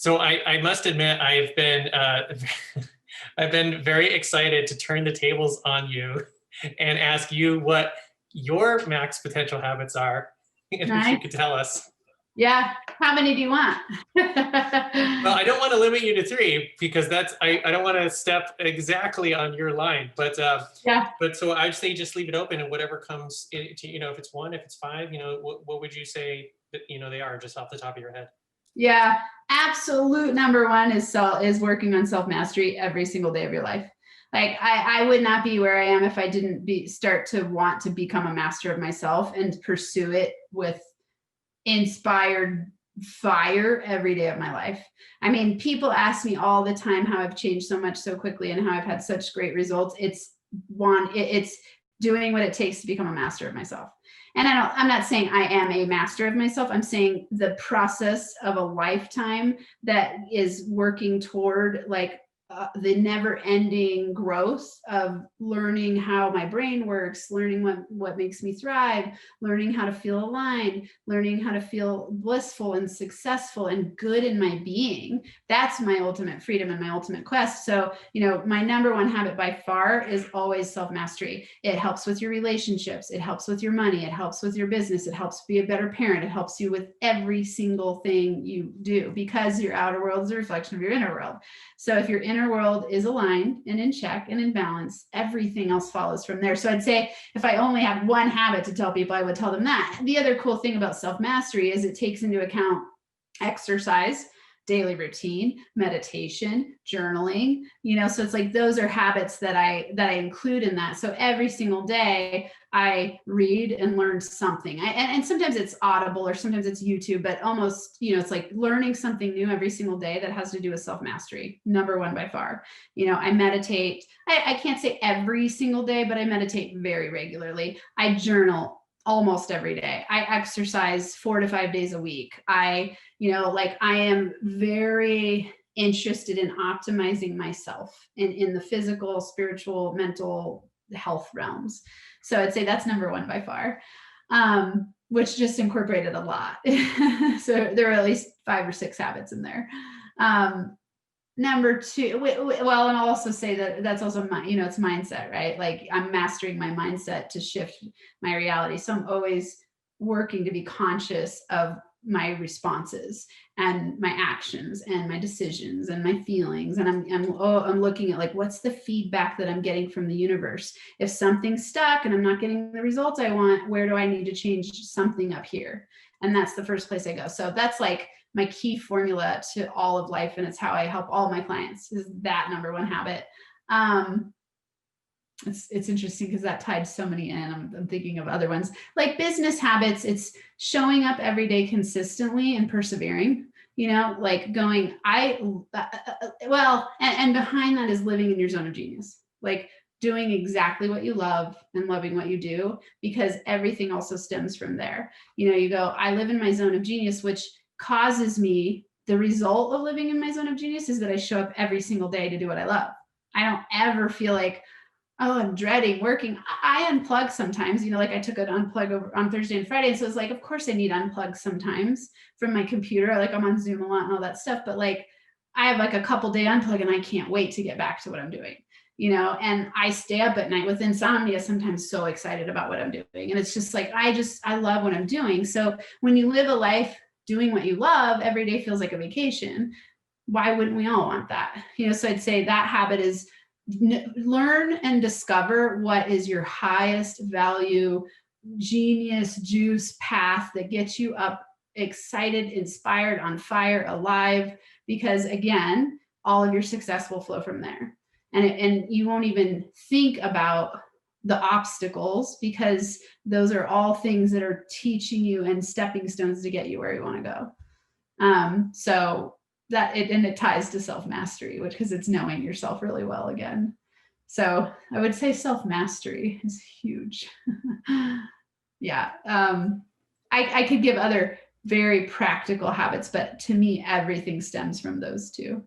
So I must admit, I've been very excited to turn the tables on you and ask you what your max potential habits are, and if you Nice. could tell us. Yeah. How many do you want? Well, I don't want to limit you to 3 because I don't want to step exactly on your line, but Yeah. but so I'd say just leave it open, and whatever comes into, if it's 1, if it's 5, what would you say that, they are, just off the top of your head? Yeah. Absolute number one is working on self-mastery every single day of your life. Like I would not be where I am if I didn't start to want to become a master of myself and pursue it with inspired fire every day of my life. I mean, people ask me all the time how I've changed so much so quickly and how I've had such great results. It's doing what it takes to become a master of myself. And I'm not saying I am a master of myself. I'm saying the process of a lifetime that is working toward like the never-ending growth of learning how my brain works, learning what makes me thrive, learning how to feel aligned, learning how to feel blissful and successful and good in my being. That's my ultimate freedom and my ultimate quest. So, my number one habit by far is always self-mastery. It helps with your relationships. It helps with your money. It helps with your business. It helps be a better parent. It helps you with every single thing you do, because your outer world is a reflection of your inner world. So if your inner world is aligned and in check and in balance, everything else follows from there. So I'd say if I only had one habit to tell people, I would tell them that. The other cool thing about self-mastery is it takes into account exercise, daily routine, meditation, journaling, so it's like those are habits that I include in that. So every single day I read and learn something. And sometimes it's Audible or sometimes it's YouTube, but almost, it's like learning something new every single day that has to do with self-mastery. Number one by far. I meditate. I can't say every single day, but I meditate very regularly. I journal almost every day. I exercise 4 to 5 days a week. I am very interested in optimizing myself in the physical, spiritual, mental health realms. So I'd say that's number one by far, which just incorporated a lot. So there are at least 5 or 6 habits in there. Number 2, well, and I'll also say that that's also it's mindset, right? Like I'm mastering my mindset to shift my reality. So I'm always working to be conscious of my responses and my actions and my decisions and my feelings. And I'm looking at like, what's the feedback that I'm getting from the universe? If something's stuck and I'm not getting the results I want, where do I need to change something up here? And that's the first place I go. So that's like my key formula to all of life. And it's how I help all my clients, is that number one habit. It's interesting because that tied so many in. I'm thinking of other ones like business habits. It's showing up every day consistently and persevering, like going, and behind that is living in your zone of genius, like doing exactly what you love and loving what you do, because everything also stems from there. You go, I live in my zone of genius, which causes me, the result of living in my zone of genius is that I show up every single day to do what I love. I don't ever feel like, oh, I'm dreading working. I unplug sometimes, like I took an unplug over on Thursday and Friday. And so it's like, of course I need unplug sometimes from my computer. Like I'm on Zoom a lot and all that stuff, but like I have like a couple day unplug and I can't wait to get back to what I'm doing, and I stay up at night with insomnia, sometimes so excited about what I'm doing. And it's just like, I love what I'm doing. So when you live a life doing what you love, every day feels like a vacation. Why wouldn't we all want that? So I'd say that habit is learn and discover what is your highest value, genius juice path that gets you up, excited, inspired, on fire, alive, because again, all of your success will flow from there. And you won't even think about the obstacles, because those are all things that are teaching you and stepping stones to get you where you want to go. So that it ties to self-mastery, because it's knowing yourself really well again. So I would say self-mastery is huge. Yeah. I could give other very practical habits, but to me, everything stems from those two.